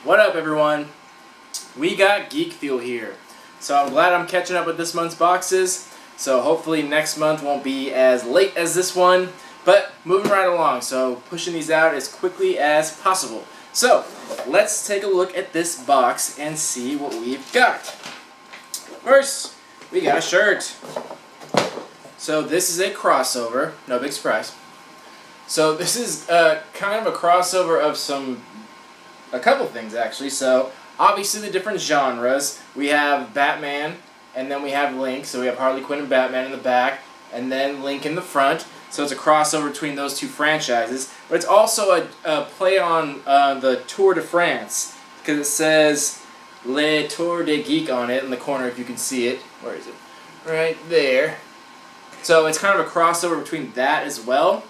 What up, everyone? We got Geek Fuel here. So I'm glad I'm catching up with this month's boxes. So hopefully next month won't be as late as this one. But moving right along, so pushing these out as quickly as possible. So let's take a look at this box and see what we've got. First, we got a shirt. So this is a crossover, no big surprise. So this is kind of a crossover of a couple things actually. So obviously the different genres. We have Batman, and then we have Link. So we have Harley Quinn and Batman in the back, and then Link in the front. So it's a crossover between those two franchises. But it's also a play on the Tour de France, because it says Le Tour de Geek on it in the corner if you can see it. Where is it? Right there. So it's kind of a crossover between that as well.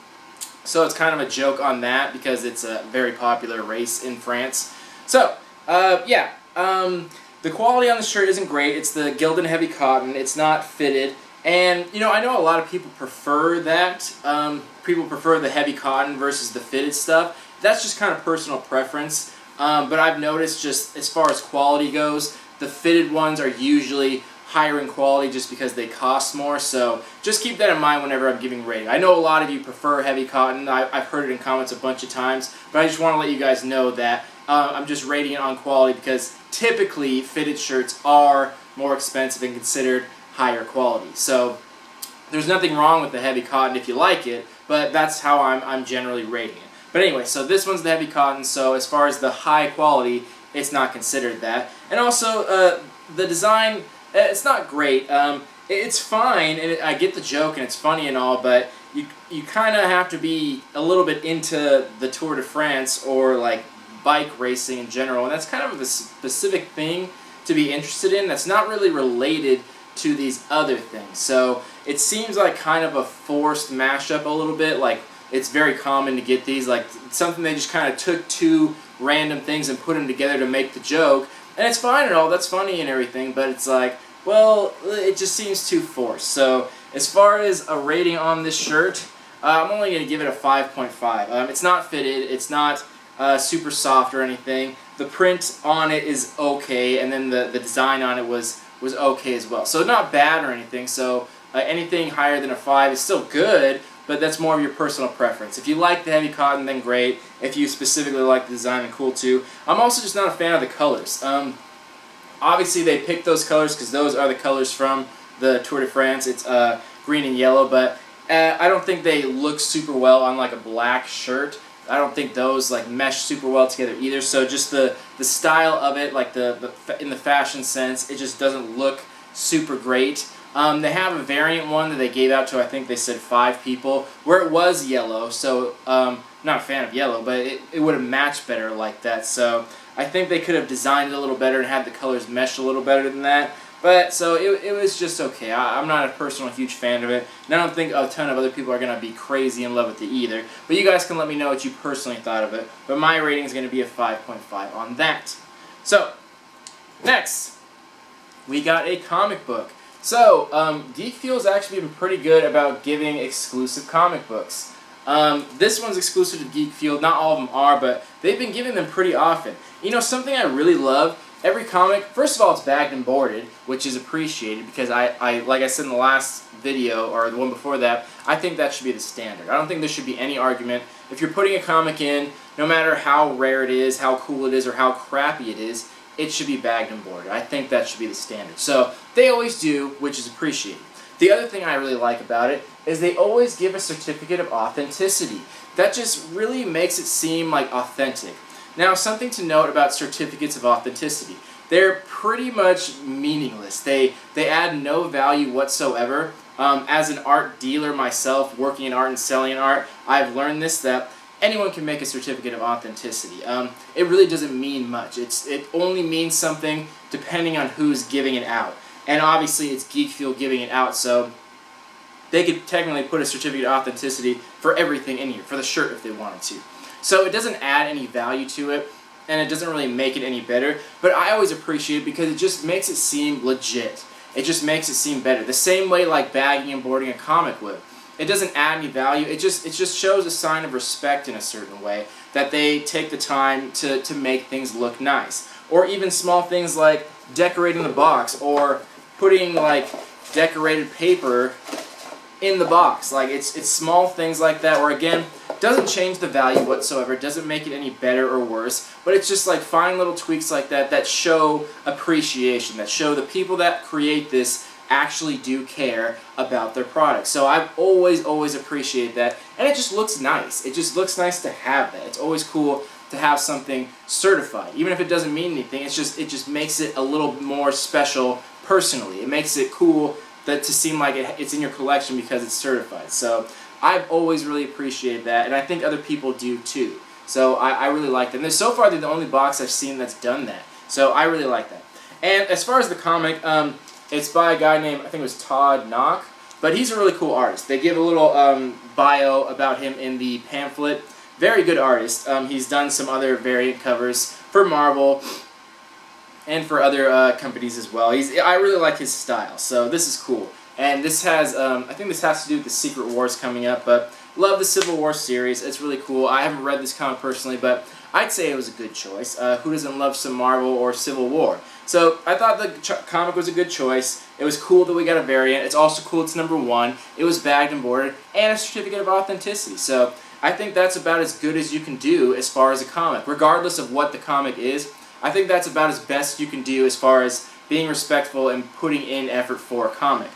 So it's kind of a joke on that because it's a very popular race in France. So, the quality on the shirt isn't great. It's the Gildan Heavy Cotton. It's not fitted. And, you know, I know a lot of people prefer that. People prefer the heavy cotton versus the fitted stuff. That's just kind of personal preference. But I've noticed just as far as quality goes, the fitted ones are usually higher in quality just because they cost more. So just keep that in mind whenever I'm giving a rating. I know a lot of you prefer heavy cotton. I've heard it in comments a bunch of times. But I just want to let you guys know that I'm just rating it on quality because typically fitted shirts are more expensive and considered higher quality. So there's nothing wrong with the heavy cotton if you like it, but that's how I'm generally rating it. But anyway, so this one's the heavy cotton, so as far as the high quality, it's not considered that. And also, the design, it's not great. It's fine, and I get the joke, and it's funny and all, but you kind of have to be a little bit into the Tour de France or like bike racing in general, and that's kind of a specific thing to be interested in that's not really related to these other things. So it seems like kind of a forced mashup a little bit. Like it's very common to get these, like something they just kind of took two random things and put them together to make the joke. And it's fine and all, that's funny and everything, but it's like, well, it just seems too forced. So as far as a rating on this shirt, I'm only going to give it a 5.5. It's not fitted, it's not super soft or anything. The print on it is okay, and then the design on it was okay as well. So not bad or anything, so anything higher than a 5 is still good, but that's more of your personal preference. If you like the heavy cotton, then great. If you specifically like the design, then cool too. I'm also just not a fan of the colors. Obviously they picked those colors because those are the colors from the Tour de France. It's green and yellow, but I don't think they look super well on like a black shirt. I don't think those like mesh super well together either. So just the style of it, like in the fashion sense, it just doesn't look super great. They have a variant one that they gave out to, I think they said 5 people, where it was yellow. So not a fan of yellow, but it would have matched better like that. So I think they could have designed it a little better and had the colors mesh a little better than that. But so it was just okay. I'm not a personal huge fan of it, and I don't think a ton of other people are going to be crazy in love with it either. But you guys can let me know what you personally thought of it. But my rating is going to be a 5.5 on that. So next, we got a comic book. So Geek Fuel's actually been pretty good about giving exclusive comic books. This one's exclusive to Geek Fuel. Not all of them are, but they've been giving them pretty often. You know, something I really love. Every comic, first of all, it's bagged and boarded, which is appreciated because I like I said in the last video, or the one before that, I think that should be the standard. I don't think there should be any argument. If you're putting a comic in, no matter how rare it is, how cool it is, or how crappy it is, it should be bagged and boarded. I think that should be the standard. So they always do, which is appreciated. The other thing I really like about it is they always give a certificate of authenticity. That just really makes it seem like authentic. Now, something to note about certificates of authenticity. They're pretty much meaningless. They add no value whatsoever. As an art dealer myself, working in art and selling in art, I've learned this, that anyone can make a certificate of authenticity. It really doesn't mean much. It only means something depending on who's giving it out. And obviously it's Geek Fuel giving it out, so they could technically put a certificate of authenticity for everything in here, for the shirt if they wanted to. So it doesn't add any value to it, and it doesn't really make it any better, but I always appreciate it because it just makes it seem legit. It just makes it seem better. The same way like bagging and boarding a comic would. It doesn't add any value. It just shows a sign of respect in a certain way that they take the time to make things look nice. Or even small things like decorating the box or putting like decorated paper in the box. Like it's small things like that where again, doesn't change the value whatsoever, doesn't make it any better or worse, but it's just like fine little tweaks like that that show appreciation, that show the people that create this actually do care about their product. So I've always appreciated that, and it just looks nice. It just looks nice to have that. It's always cool to have something certified. Even if it doesn't mean anything, it just makes it a little more special personally. It makes it cool that to seem like it's in your collection because it's certified. So I've always really appreciated that, and I think other people do too. So I really like them. And so far, they're the only box I've seen that's done that. So I really like that. And as far as the comic, it's by a guy named, I think it was Todd Knock, but he's a really cool artist. They give a little bio about him in the pamphlet. Very good artist. He's done some other variant covers for Marvel and for other companies as well. I really like his style, so this is cool. And this has, I think this has to do with the Secret Wars coming up, but love the Civil War series. It's really cool. I haven't read this comic personally, but I'd say it was a good choice. Who doesn't love some Marvel or Civil War? So I thought the comic was a good choice. It was cool that we got a variant. It's also cool it's #1. It was bagged and boarded, and a certificate of authenticity. So I think that's about as good as you can do as far as a comic. Regardless of what the comic is, I think that's about as best you can do as far as being respectful and putting in effort for a comic.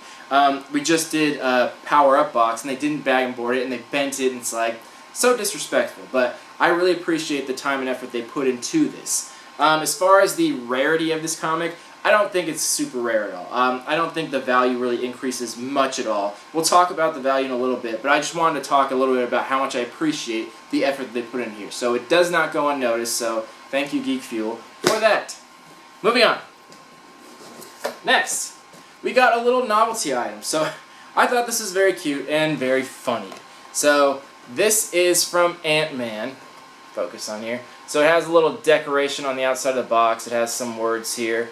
We just did a Power Up box, and they didn't bag and board it, and they bent it, and it's like, so disrespectful. But I really appreciate the time and effort they put into this. As far as the rarity of this comic, I don't think it's super rare at all. I don't think the value really increases much at all. We'll talk about the value in a little bit, but I just wanted to talk a little bit about how much I appreciate the effort that they put in here. So it does not go unnoticed, so thank you, Geek Fuel, for that. Moving on. Next, we got a little novelty item. So I thought this is very cute and very funny. So this is from Ant-Man. Focus on here. So it has a little decoration on the outside of the box. It has some words here,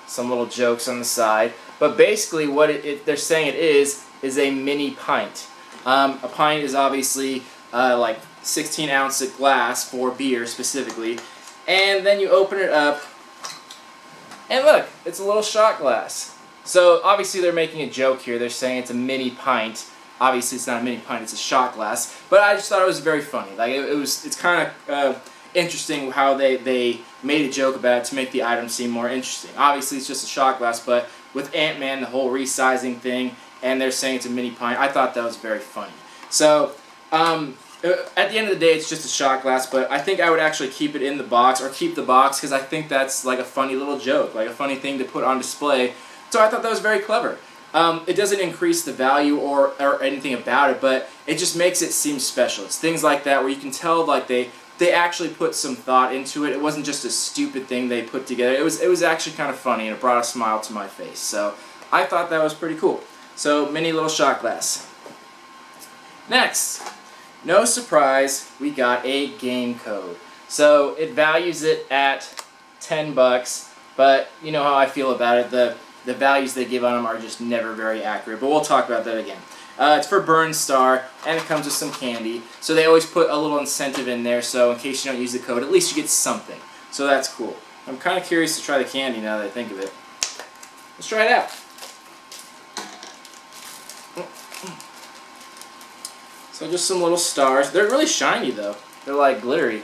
some little jokes on the side. But basically what they're saying it is a mini pint. A pint is obviously like 16 ounce of glass for beer specifically. And then you open it up, and look, it's a little shot glass. So obviously they're making a joke here. They're saying it's a mini pint. Obviously it's not a mini pint, it's a shot glass. But I just thought it was very funny. Like it's kind of interesting how they made a joke about it to make the item seem more interesting. Obviously it's just a shot glass, but with Ant-Man, the whole resizing thing, and they're saying it's a mini pint, I thought that was very funny. So at the end of the day, it's just a shot glass, but I think I would actually keep it in the box, or keep the box, because I think that's like a funny little joke, like a funny thing to put on display. So I thought that was very clever. It doesn't increase the value or anything about it, but it just makes it seem special. It's things like that where you can tell like they actually put some thought into it. It wasn't just a stupid thing they put together. It was actually kind of funny, and it brought a smile to my face. So I thought that was pretty cool. So mini little shot glass. Next, no surprise, we got a game code. So it values it at $10, but you know how I feel about it. The values they give on them are just never very accurate, but we'll talk about that again. It's for Burn Star, and it comes with some candy. So they always put a little incentive in there, so in case you don't use the code, at least you get something. So that's cool. I'm kind of curious to try the candy now that I think of it. Let's try it out. So just some little stars. They're really shiny though. They're like glittery.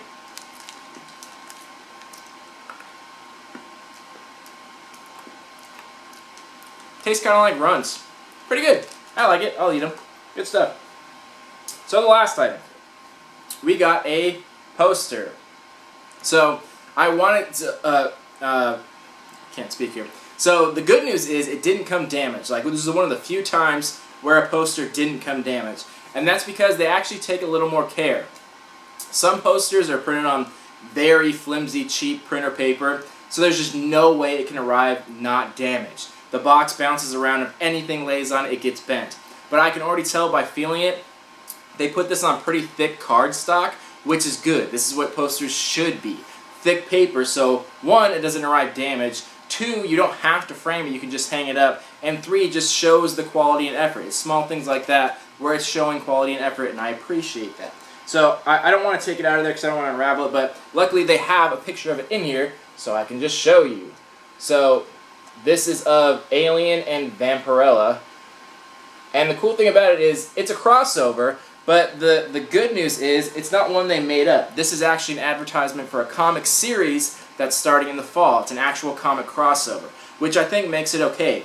Tastes kind of like Runs. Pretty good. I like it. I'll eat them. Good stuff. So the last item. We got a poster. So I wanted to, can't speak here. So the good news is it didn't come damaged. Like, this is one of the few times where a poster didn't come damaged. And that's because they actually take a little more care. Some posters are printed on very flimsy, cheap printer paper, so there's just no way it can arrive not damaged. The box bounces around. If anything lays on it, it gets bent. But I can already tell by feeling it, they put this on pretty thick cardstock, which is good. This is what posters should be. Thick paper, so 1, it doesn't arrive damaged. 2, you don't have to frame it, you can just hang it up. And 3, it just shows the quality and effort. It's small things like that where it's showing quality and effort, and I appreciate that. So I don't want to take it out of there because I don't want to unravel it, but luckily they have a picture of it in here, so I can just show you. So this is of Alien and Vampirella. And the cool thing about it is it's a crossover, but the good news is it's not one they made up. This is actually an advertisement for a comic series that's starting in the fall. It's an actual comic crossover, which I think makes it okay.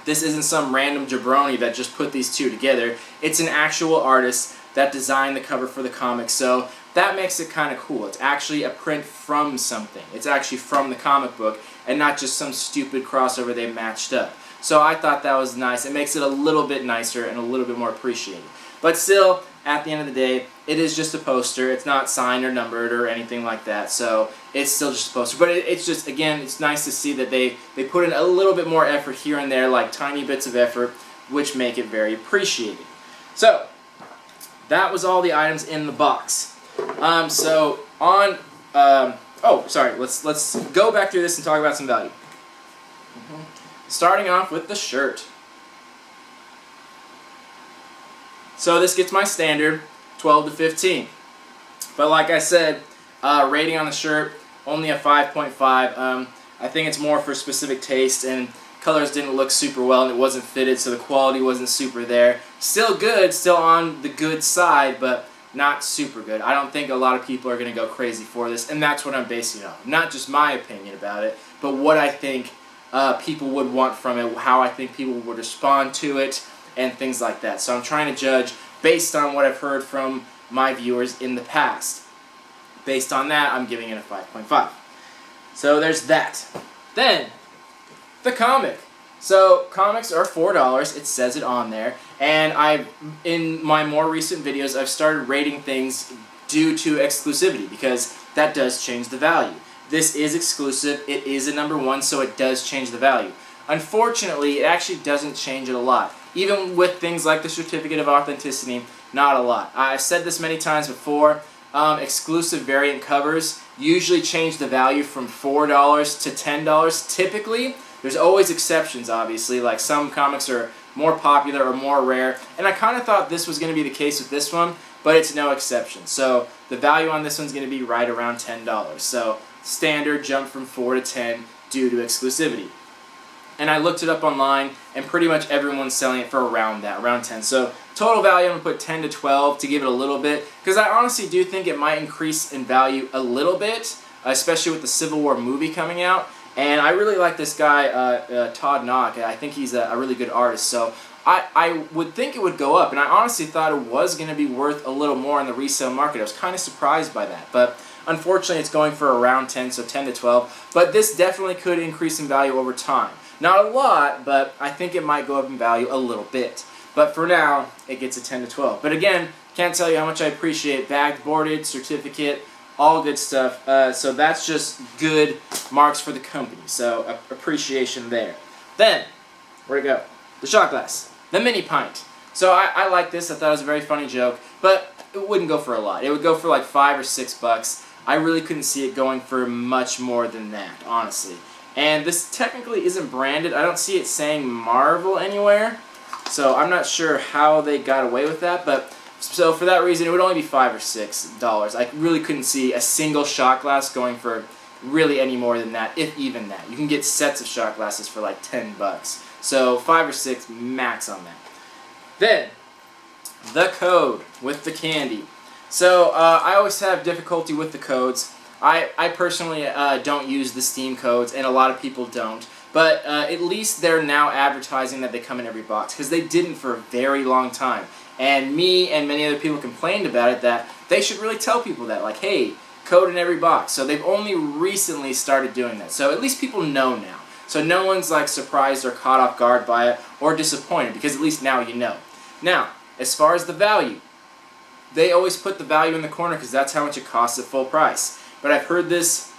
This isn't some random jabroni that just put these two together. It's an actual artist that designed the cover for the comic, so that makes it kind of cool. It's actually a print from something. It's actually from the comic book and not just some stupid crossover they matched up. So I thought that was nice. It makes it a little bit nicer and a little bit more appreciated. But still, at the end of the day, it is just a poster. It's not signed or numbered or anything like that, so it's still just a poster. But it's just, again, it's nice to see that they put in a little bit more effort here and there, like tiny bits of effort, which make it very appreciated. So that was all the items in the box. Let's go back through this and talk about some value. Starting off with the shirt. So this gets my standard 12 to 15. But like I said, rating on the shirt, only a 5.5. I think it's more for specific taste, and colors didn't look super well and it wasn't fitted, so the quality wasn't super there. Still good, still on the good side, but not super good. I don't think a lot of people are going to go crazy for this, and that's what I'm basing it on. Not just my opinion about it, but what I think people would want from it, how I think people would respond to it, and things like that. So I'm trying to judge based on what I've heard from my viewers in the past. Based on that, I'm giving it a 5.5. So there's that. Then, the comic. So comics are $4, it says it on there, and in my more recent videos I've started rating things due to exclusivity, because that does change the value. This is exclusive, it is a #1, so it does change the value. Unfortunately, it actually doesn't change it a lot. Even with things like the Certificate of Authenticity, not a lot. I've said this many times before, exclusive variant covers usually change the value from $4 to $10 typically. There's always exceptions, obviously, like some comics are more popular or more rare, and I kind of thought this was going to be the case with this one, but it's no exception. So the value on this one's going to be right around $10. So standard jump from 4 to 10 due to exclusivity. And I looked it up online, and pretty much everyone's selling it for around that, around 10. So total value, I'm going to put 10 to 12 to give it a little bit, because I honestly do think it might increase in value a little bit, especially with the Civil War movie coming out. And I really like this guy, Todd Knock. I think he's a really good artist, so I would think it would go up, and I honestly thought it was going to be worth a little more in the resale market. I was kind of surprised by that, but unfortunately it's going for around 10, so 10 to 12. But this definitely could increase in value over time. Not a lot, but I think it might go up in value a little bit. But for now, it gets a 10 to 12. But again, can't tell you how much I appreciate bagged, boarded, certificate, all good stuff. So that's just good marks for the company. So appreciation there. Then, where'd it go? The shot glass. The mini pint. So I like this. I thought it was a very funny joke. But it wouldn't go for a lot. It would go for like $5 or $6. I really couldn't see it going for much more than that, honestly. And this technically isn't branded. I don't see it saying Marvel anywhere. So I'm not sure how they got away with that. But so for that reason, it would only be $5 or $6. I really couldn't see a single shot glass going for really any more than that, if even that. You can get sets of shot glasses for like $10. So $5 or $6 max on that. Then, the code with the candy. So I always have difficulty with the codes. I personally don't use the Steam codes, and a lot of people don't. But at least they're now advertising that they come in every box, because they didn't for a very long time. And me and many other people complained about it, that they should really tell people that, like, hey, code in every box. So they've only recently started doing that. So at least people know now. So no one's like surprised or caught off guard by it or disappointed, because at least now you know. Now, as far as the value, they always put the value in the corner because that's how much it costs at full price. But I've heard this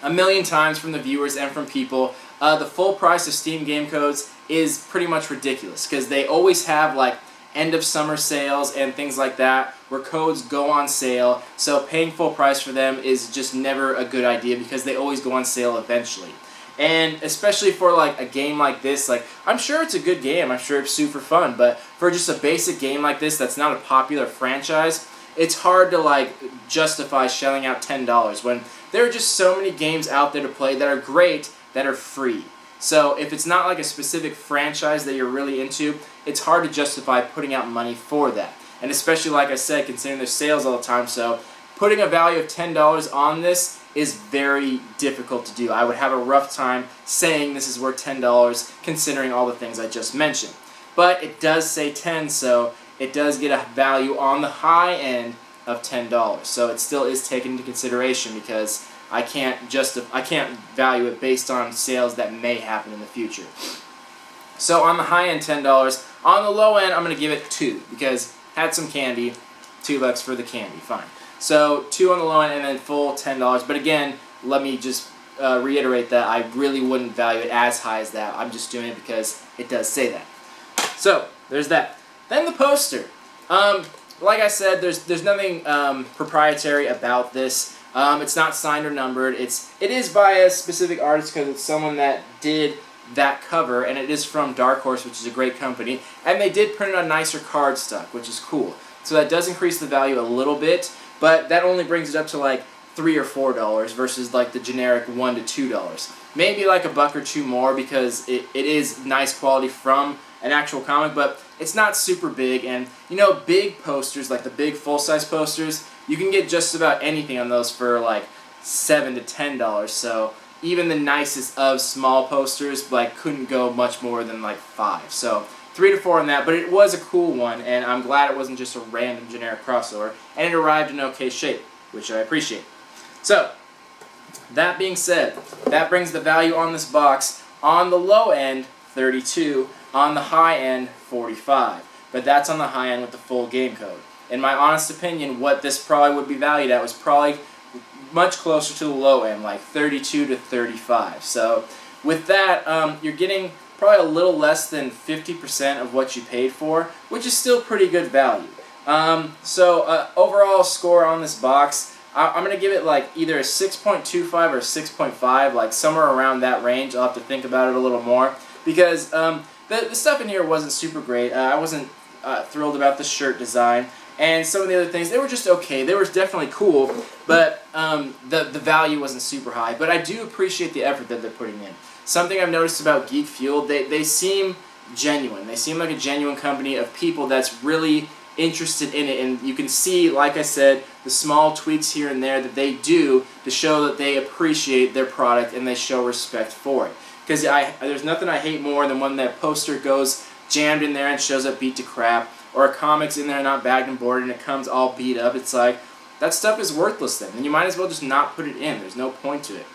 a million times from the viewers and from people. The full price of Steam game codes is pretty much ridiculous, because they always have like end of summer sales and things like that where codes go on sale. So paying full price for them is just never a good idea, because they always go on sale eventually. And especially for like a game like this, like I'm sure it's a good game, I'm sure it's super fun, but for just a basic game like this that's not a popular franchise, it's hard to like justify shelling out $10 when there are just so many games out there to play that are great that are free. So if it's not like a specific franchise that you're really into, it's hard to justify putting out money for that. And especially, like I said, considering there's sales all the time, so putting a value of $10 on this is very difficult to do. I would have a rough time saying this is worth $10 considering all the things I just mentioned. But it does say 10, so it does get a value on the high end of $10. So it still is taken into consideration because I can't value it based on sales that may happen in the future. So on the high end, $10. On the low end, I'm going to give it 2 because had some candy, $2 for the candy, fine. So 2 on the low end and then full $10. But again, let me just reiterate that I really wouldn't value it as high as that. I'm just doing it because it does say that. So there's that. Then the poster. Like I said, there's nothing proprietary about this. It's not signed or numbered. It is by a specific artist because it's someone that did that cover, and it is from Dark Horse, which is a great company. And they did print it on nicer cardstock, which is cool. So that does increase the value a little bit, but that only brings it up to like $3 or $4 versus like the generic $1 to $2. Maybe like $1 or $2 more because it is nice quality from an actual comic, but it's not super big. And you know, big posters, like the big full-size posters, you can get just about anything on those for like $7 to $10. So even the nicest of small posters like couldn't go much more than like $5. So 3 to 4 on that, but it was a cool one, and I'm glad it wasn't just a random generic crossover, and it arrived in okay shape, which I appreciate. So, that being said, that brings the value on this box on the low end, $32, on the high end, $45. But that's on the high end with the full game code. In my honest opinion, what this probably would be valued at was probably much closer to the low end, like $32 to $35. So, with that, you're getting probably a little less than 50% of what you paid for, which is still pretty good value. Overall score on this box, I'm going to give it like either a 6.25 or 6.5, like somewhere around that range. I'll have to think about it a little more because the stuff in here wasn't super great. I wasn't thrilled about the shirt design, and some of the other things, they were just okay. They were definitely cool, but the value wasn't super high. But I do appreciate the effort that they're putting in. Something I've noticed about Geek Fuel, they seem genuine. They seem like a genuine company of people that's really interested in it, and you can see, like I said, the small tweaks here and there that they do to show that they appreciate their product and they show respect for it. Because there's nothing I hate more than when that poster goes jammed in there and shows up beat to crap, or a comic's in there not bagged and boarded and it comes all beat up. It's like, that stuff is worthless then, and you might as well just not put it in. There's no point to it.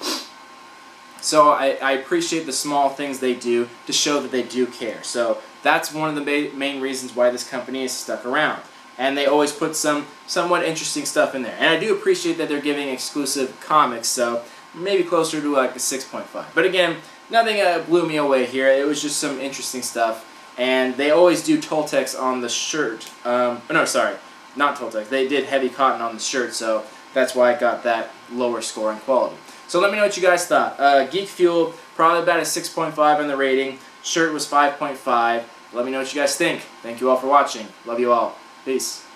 So I appreciate the small things they do to show that they do care. So that's one of the main reasons why this company is stuck around. And they always put some somewhat interesting stuff in there. And I do appreciate that they're giving exclusive comics, so maybe closer to like a 6.5. But again, nothing blew me away here. It was just some interesting stuff. And they always do Toltecs on the shirt. No, sorry, not Toltecs. They did heavy cotton on the shirt, so that's why I got that lower score in quality. So let me know what you guys thought. Geek Fuel, probably about a 6.5 on the rating. Shirt was 5.5. Let me know what you guys think. Thank you all for watching. Love you all. Peace.